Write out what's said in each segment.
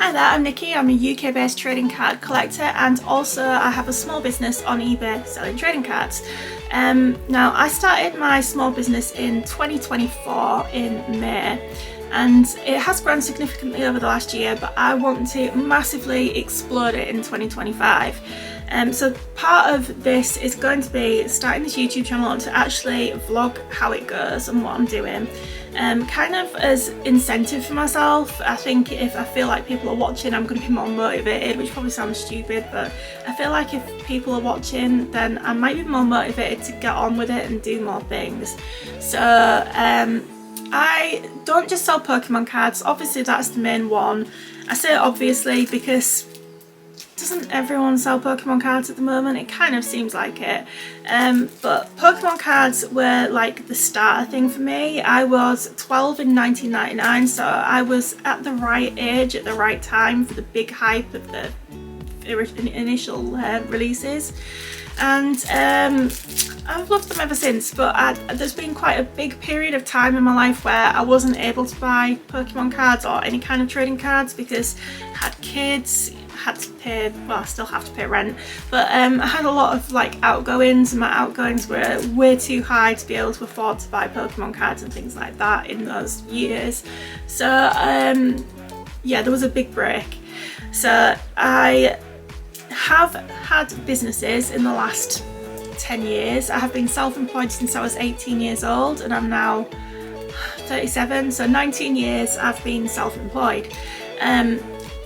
Hi there, I'm Nikki. I'm a UK-based trading card collector, and also I have a small business on eBay selling trading cards. Now, I started my small business in 2024 in May, and it has grown significantly over the last year, but I want to massively explode it in 2025. So part of this is going to be starting this YouTube channel to actually vlog how it goes and what I'm doing. Kind of as incentive for myself. I think if I feel like people are watching, I'm going to be more motivated, which probably sounds stupid, but I feel like if people are watching, then I might be more motivated to get on with it and do more things. So I don't just sell Pokemon cards. Obviously that's the main one. I say obviously because doesn't everyone sell Pokemon cards at the moment? It kind of seems like it. But Pokemon cards were like the starter thing for me. I was 12 in 1999, so I was at the right age at the right time for the big hype of the initial releases. And I've loved them ever since, but there's been quite a big period of time in my life where I wasn't able to buy Pokemon cards or any kind of trading cards because I had kids, had to pay, well, I still have to pay rent, but I had a lot of like outgoings, and my outgoings were way too high to be able to afford to buy Pokemon cards and things like that in those years. So yeah, there was a big break. So I have had businesses in the last 10 years. I have been self-employed since I was 18 years old, and I'm now 37, so 19 years I've been self-employed.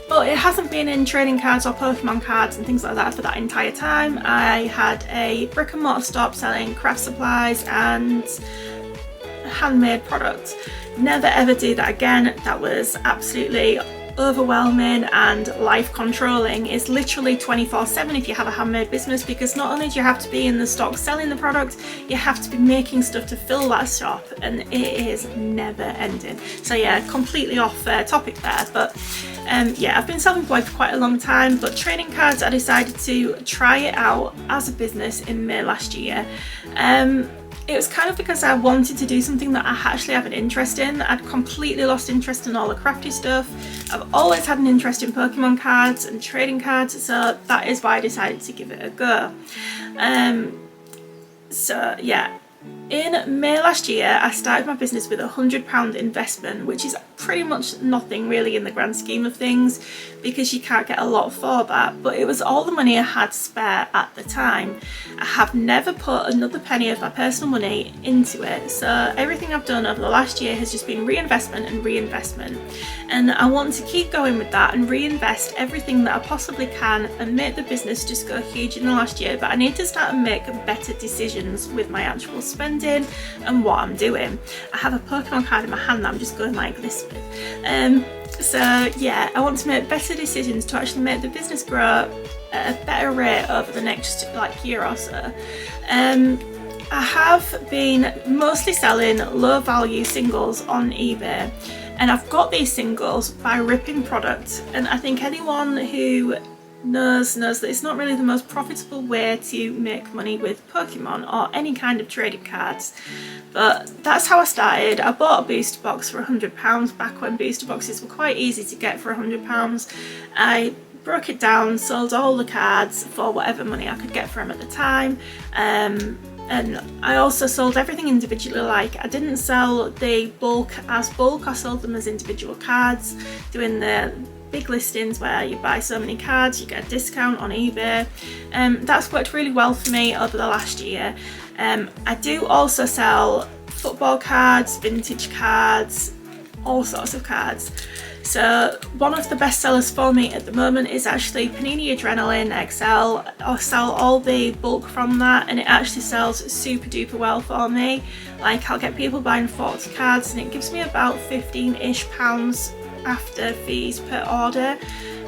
But it hasn't been in trading cards or Pokemon cards and things like that for that entire time. I had a brick and mortar shop selling craft supplies and handmade products. Never ever do that again. That was absolutely overwhelming and life controlling. It's literally 24/7 if you have a handmade business, because not only do you have to be in the stock selling the product, you have to be making stuff to fill that shop, and it is never ending. So yeah, completely off topic there, but yeah, I've been self-employed for quite a long time, but trading cards, I decided to try it out as a business in May last year. It was kind of because I wanted to do something that I actually have an interest in. I'd completely lost interest in all the crafty stuff. I've always had an interest in Pokemon cards and trading cards, so that is why I decided to give it a go. So yeah, in May last year I started my business with £100 investment, which is pretty much nothing really in the grand scheme of things because you can't get a lot for that, but it was all the money I had spare at the time. I have never put another penny of my personal money into it, so everything I've done over the last year has just been reinvestment and reinvestment, and I want to keep going with that and reinvest everything that I possibly can and make the business just go huge in the last year. But I need to start and make better decisions with my actual spending and what I'm doing. I have a Pokemon card in my hand that I'm just going like this with. So yeah, I want to make better decisions to actually make the business grow at a better rate over the next like year or so. I have been mostly selling low value singles on eBay, and I've got these singles by ripping product, and I think anyone who knows that it's not really the most profitable way to make money with Pokemon or any kind of trading cards. But that's how I started. I bought a booster box for £100 back when booster boxes were quite easy to get for £100. I broke it down, sold all the cards for whatever money I could get for them at the time, and I also sold everything individually. Like, I didn't sell the bulk as bulk, I sold them as individual cards, doing the big listings where you buy so many cards you get a discount on eBay. That's worked really well for me over the last year. I do also sell football cards, vintage cards, all sorts of cards. So one of the best sellers for me at the moment is actually Panini Adrenaline XL. I sell all the bulk from that, and it actually sells super duper well for me. Like, I'll get people buying 40 cards and it gives me about £15-ish after fees per order.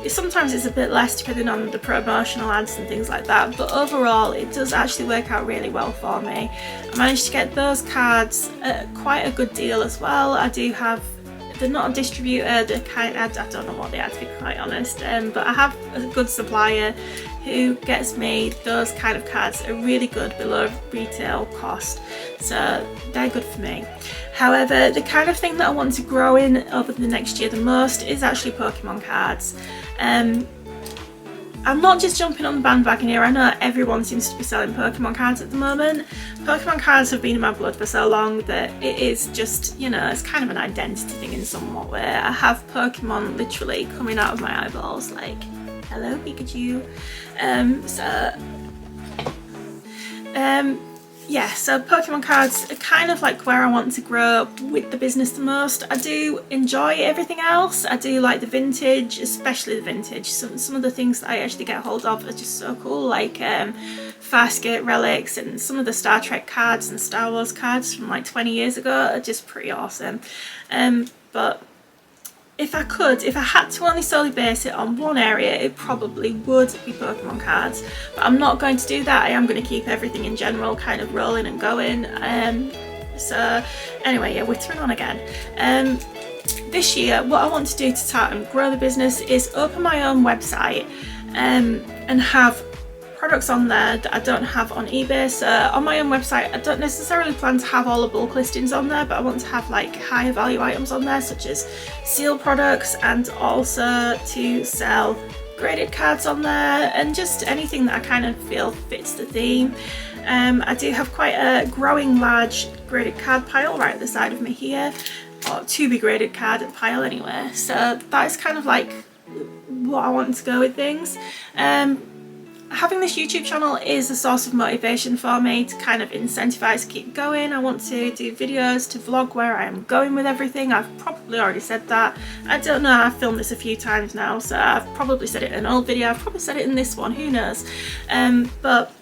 Sometimes it's a bit less depending on the promotional ads and things like that, but overall it does actually work out really well for me. I managed to get those cards at quite a good deal as well. I do have they're not a distributor, they're I don't know what they are, to be quite honest, but I have a good supplier who gets me those kind of cards that are really good below retail cost, so they're good for me. However, the kind of thing that I want to grow in over the next year the most is actually Pokemon cards. I'm not just jumping on the bandwagon here. I know everyone seems to be selling Pokemon cards at the moment. Pokemon cards have been in my blood for so long that it is just, you know, it's kind of an identity thing in somewhat, where I have Pokemon literally coming out of my eyeballs like, hello Pikachu. Yeah, so Pokemon cards are kind of like where I want to grow with the business the most. I do enjoy everything else. I do like the vintage, especially the vintage. Some of the things that I actually get hold of are just so cool, like Farscape relics, and some of the Star Trek cards and Star Wars cards from like 20 years ago are just pretty awesome. But if I had to only solely base it on one area, it probably would be Pokemon cards. But I'm not going to do that. I am going to keep everything in general kind of rolling and going. So anyway, yeah, whittering on again. This year, what I want to do to start and grow the business is open my own website and have products on there that I don't have on eBay. So on my own website, I don't necessarily plan to have all the bulk listings on there, but I want to have like higher value items on there, such as sealed products, and also to sell graded cards on there, and just anything that I kind of feel fits the theme. I do have quite a growing large graded card pile right at the side of me here, or to be graded card pile anyway. So that is kind of like what I want to go with things. Having this YouTube channel is a source of motivation for me to kind of incentivize to keep going. I want to do videos to vlog where I am going with everything. I've probably already said that. I don't know, I've filmed this a few times now, so I've probably said it in an old video, I've probably said it in this one, who knows. But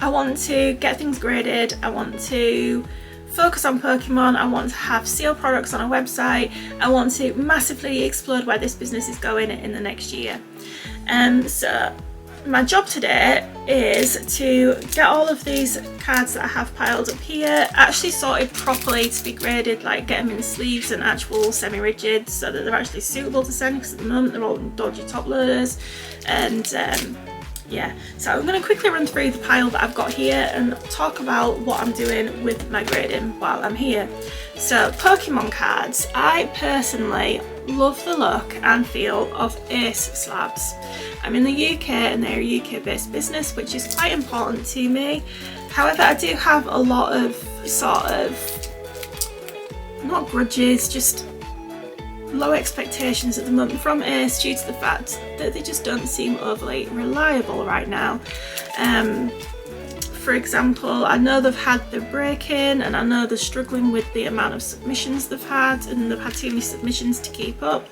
I want to get things graded, I want to focus on Pokemon, I want to have sealed products on a website, I want to massively explode where this business is going in the next year. So my job today is to get all of these cards that I have piled up here actually sorted properly to be graded, like get them in sleeves and actual semi-rigid so that they're actually suitable to send, because at the moment they're all dodgy top loaders. And yeah, so I'm going to quickly run through the pile that I've got here and talk about what I'm doing with my grading while I'm here. So Pokemon cards, I personally love the look and feel of Ace slabs. I'm in the UK and they're a UK based business, which is quite important to me. However, I do have a lot of sort of, not grudges, just low expectations at the moment from Ace due to the fact that they just don't seem overly reliable right now. For example, I know they've had the break-in, and I know they're struggling with the amount of submissions they've had, and they've had too many submissions to keep up.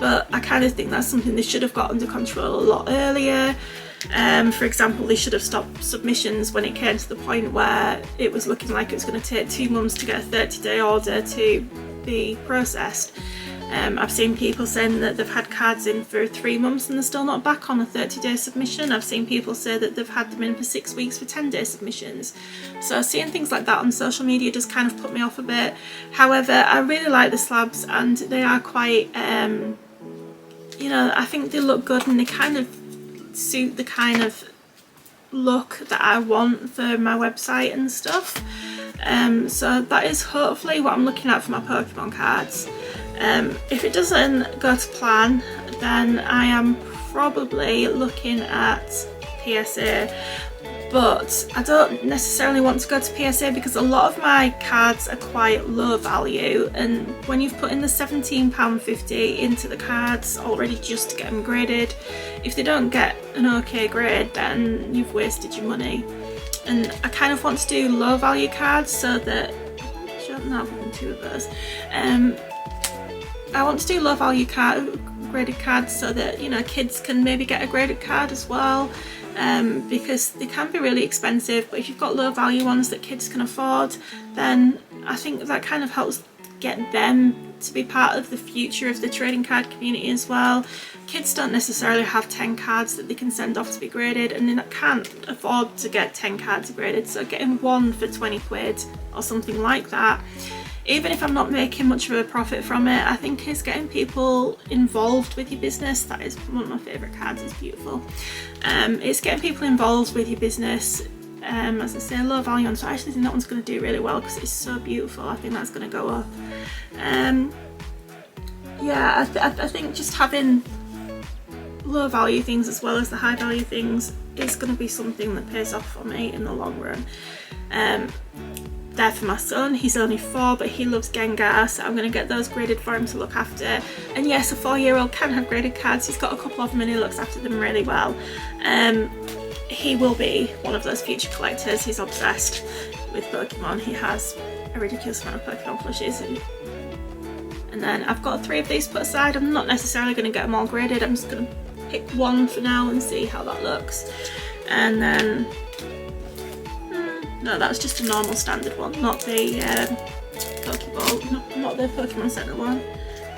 But I kind of think that's something they should have got under control a lot earlier. For example, they should have stopped submissions when it came to the point where it was looking like it was going to take 2 months to get a 30-day order to be processed. I've seen people saying that they've had cards in for 3 months and they're still not back on a 30-day submission. I've seen people say that they've had them in for 6 weeks for 10-day submissions. So seeing things like that on social media does kind of put me off a bit. However, I really like the slabs, and they are quite, you know, I think they look good and they kind of suit the kind of look that I want for my website and stuff. So that is hopefully what I'm looking at for my Pokemon cards. If it doesn't go to plan, then I am probably looking at PSA, but I don't necessarily want to go to PSA because a lot of my cards are quite low value, and when you've put in the £17.50 into the cards already just to get them graded, if they don't get an okay grade, then you've wasted your money. And I kind of want to do low value cards so that, not two of those. I want to do low value graded cards so that, you know, kids can maybe get a graded card as well, because they can be really expensive, but if you've got low value ones that kids can afford, then I think that kind of helps get them to be part of the future of the trading card community as well. Kids don't necessarily have 10 cards that they can send off to be graded, and they can't afford to get 10 cards graded, so getting one for 20 quid or something like that even if I'm not making much of a profit from it, I think it's getting people involved with your business. That is one of my favourite cards. It's beautiful. It's getting people involved with your business. As I say, low value on, so I actually think that one's going to do really well because it's so beautiful. I think that's going to go up. Yeah, I think just having low value things as well as the high value things is going to be something that pays off for me in the long run. There for my son, he's only 4 but he loves Gengar, so I'm going to get those graded for him to look after. And yes, a 4-year-old can have graded cards. He's got a couple of them and he looks after them really well. He will be one of those future collectors. He's obsessed with Pokemon. He has a ridiculous amount of Pokemon plushies. And then I've got 3 of these put aside. I'm not necessarily going to get them all graded. I'm just going to pick one for now and see how that looks. And then no, that's just a normal standard one, not the Pokeball, not the Pokemon Center one.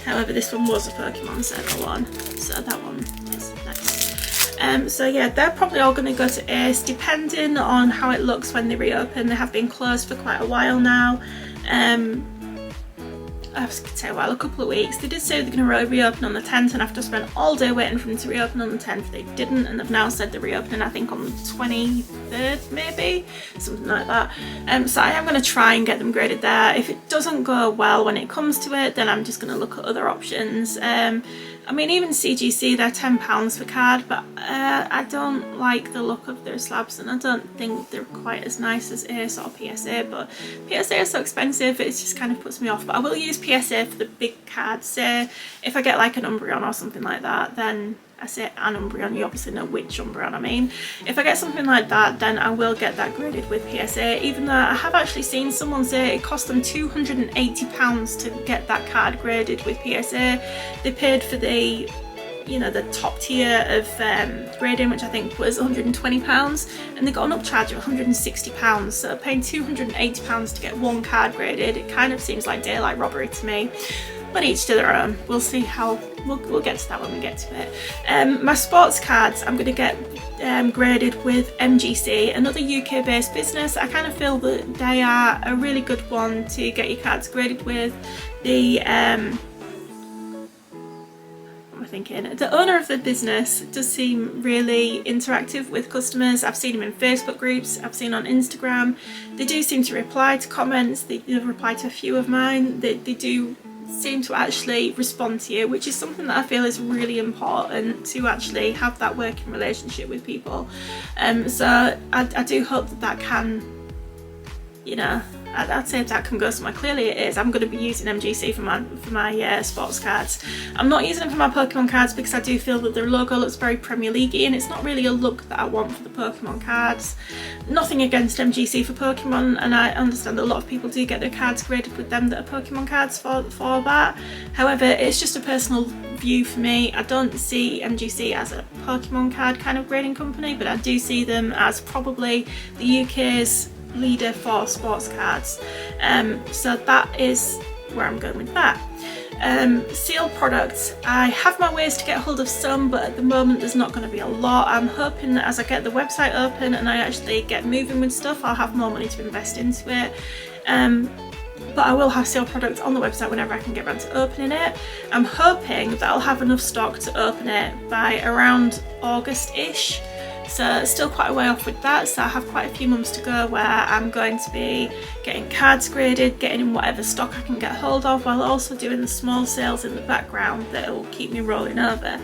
However, this one was a Pokemon Center one, so that one is nice. So yeah, they're probably all going to go to Ace, depending on how it looks when they reopen. They have been closed for quite a while now. I was going to say a while, a couple of weeks. They did say they're going to reopen on the 10th, and after I spent all day waiting for them to reopen on the 10th, they didn't, and they've now said they're reopening, I think, on the 23rd, maybe, something like that. So I am going to try and get them graded there. If it doesn't go well when it comes to it, then I'm just going to look at other options. I mean, even CGC, they're £10 per card, but I don't like the look of their slabs, and I don't think they're quite as nice as Ace or PSA, but PSA is so expensive, it just kind of puts me off. But I will use PSA for the big cards. Say if I get like an Umbreon or something like that, then I say an Umbreon, you obviously know which Umbreon I mean. If I get something like that, then I will get that graded with PSA, even though I have actually seen someone say it cost them £280 to get that card graded with PSA. They paid for the, you know, the top tier of grading, which I think was £120, and they got an upcharge of £160. So paying £280 to get one card graded, it kind of seems like daylight robbery to me. But each to their own. We'll see how, we'll get to that when we get to it. My sports cards I'm going to get graded with MGC, another UK based business. I kind of feel that they are a really good one to get your cards graded with. The what am I thinking? The owner of the business does seem really interactive with customers. I've seen him in Facebook groups, I've seen on Instagram. They do seem to reply to comments. They've replied to a few of mine. They do seem to actually respond to you, which is something that I feel is really important, to actually have that working relationship with people. So I do hope that that can, you know, I'd say that can go somewhere. Clearly it is. I'm going to be using MGC for my sports cards. I'm not using them for my Pokemon cards because I do feel that their logo looks very Premier League-y, and it's not really a look that I want for the Pokemon cards. Nothing against MGC for Pokemon, and I understand that a lot of people do get their cards graded with them that are Pokemon cards for that. However, it's just a personal view for me. I don't see MGC as a Pokemon card kind of grading company, but I do see them as probably the UK's leader for sports cards. So that is where I'm going with that. Sealed products, I have my ways to get hold of some, but at the moment there's not going to be a lot. I'm hoping that as I get the website open and I actually get moving with stuff, I'll have more money to invest into it. But I will have sealed products on the website whenever I can get around to opening it. I'm hoping that I'll have enough stock to open it by around August-ish. So still quite a way off with that, so I have quite a few months to go where I'm going to be getting cards graded, getting in whatever stock I can get hold of, while also doing the small sales in the background that will keep me rolling over.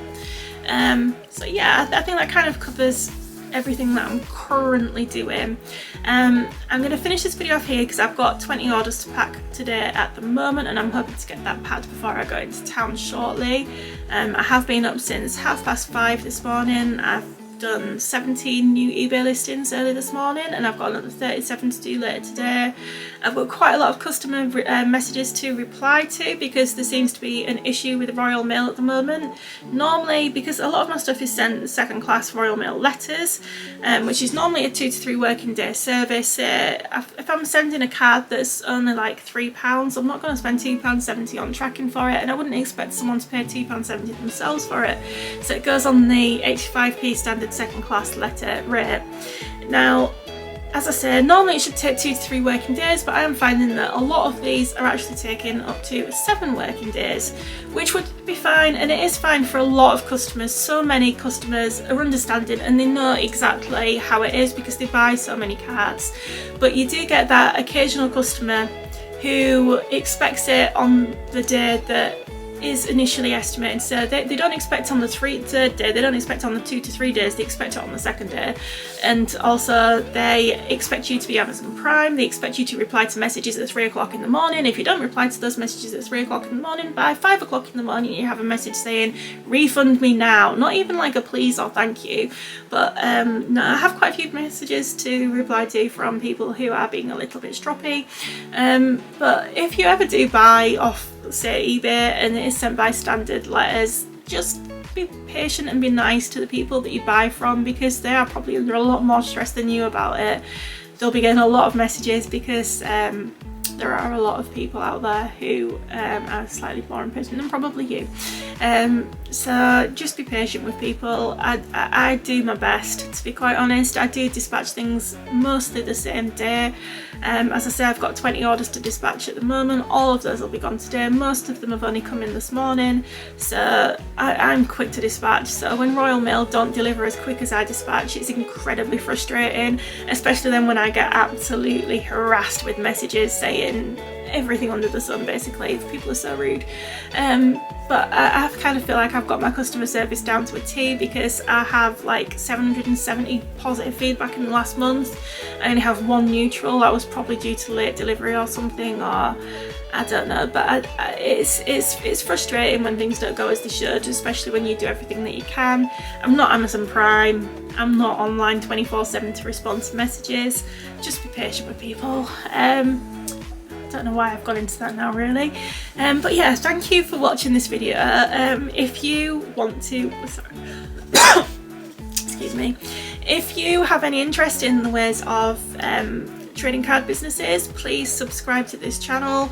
So yeah, I think that kind of covers everything that I'm currently doing. I'm going to finish this video off here because I've got 20 orders to pack today at the moment, and I'm hoping to get that packed before I go into town shortly. I have been up since 5:30 this morning. I've done 17 new eBay listings early this morning, and I've got another 37 to do later today. I've got quite a lot of customer messages to reply to because there seems to be an issue with Royal Mail at the moment. Normally, because a lot of my stuff is sent second class Royal Mail letters, which is normally a 2 to 3 working day service. If I'm sending a card that's only like £3, I'm not going to spend £2.70 on tracking for it, and I wouldn't expect someone to pay £2.70 themselves for it. So it goes on the 85p standard second class letter rate. Now, As I say, normally it should take 2 to 3 working days, but I am finding that a lot of these are actually taking up to 7 working days, which would be fine, and it is fine for a lot of customers. So many customers are understanding and they know exactly how it is because they buy so many cards. But you do get that occasional customer who expects it on the day that is initially estimated, so they don't expect on the third day, they don't expect on the 2 to 3 days, they expect it on the second day. And also they expect you to be Amazon Prime, they expect you to reply to messages at 3 o'clock in the morning. If you don't reply to those messages at 3 o'clock in the morning, by 5 o'clock in the morning you have a message saying refund me now, not even like a please or thank you. But no, I have quite a few messages to reply to from people who are being a little bit stroppy. But if you ever do buy off, say, eBay and it is sent by standard letters, just be patient and be nice to the people that you buy from, because they are probably under a lot more stress than you about it. They'll be getting a lot of messages because there are a lot of people out there who are slightly more impatient than probably you. So just be patient with people. I do my best, to be quite honest. I do dispatch things mostly the same day. As I say, I've got 20 orders to dispatch at the moment. All of those will be gone today. Most of them have only come in this morning, so I'm quick to dispatch. So when Royal Mail don't deliver as quick as I dispatch, it's incredibly frustrating, especially then when I get absolutely harassed with messages saying everything under the sun, basically. People are so rude. But I kind of feel like I've got my customer service down to a T, because I have like 770 positive feedback in the last month. I only have 1 neutral. That was probably due to late delivery or something, or I don't know. But it's frustrating when things don't go as they should, especially when you do everything that you can. I'm not Amazon Prime. I'm not online 24/7 to respond to messages. Just be patient with people. Don't know why I've gone into that now, really. But yeah, thank you for watching this video. If you want to, sorry, excuse me, if you have any interest in the ways of trading card businesses, please subscribe to this channel.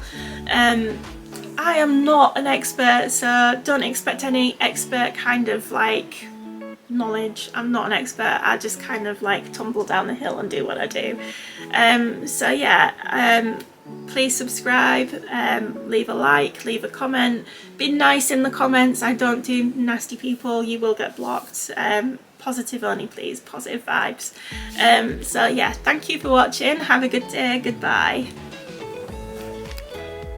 I am not an expert, so don't expect any expert kind of like knowledge. I'm not an expert. I just kind of like tumble down the hill and do what I do. So yeah, please subscribe, leave a like, leave a comment, be nice in the comments. I don't do nasty people, you will get blocked. Positive only, please, positive vibes. So yeah, thank you for watching, have a good day, goodbye.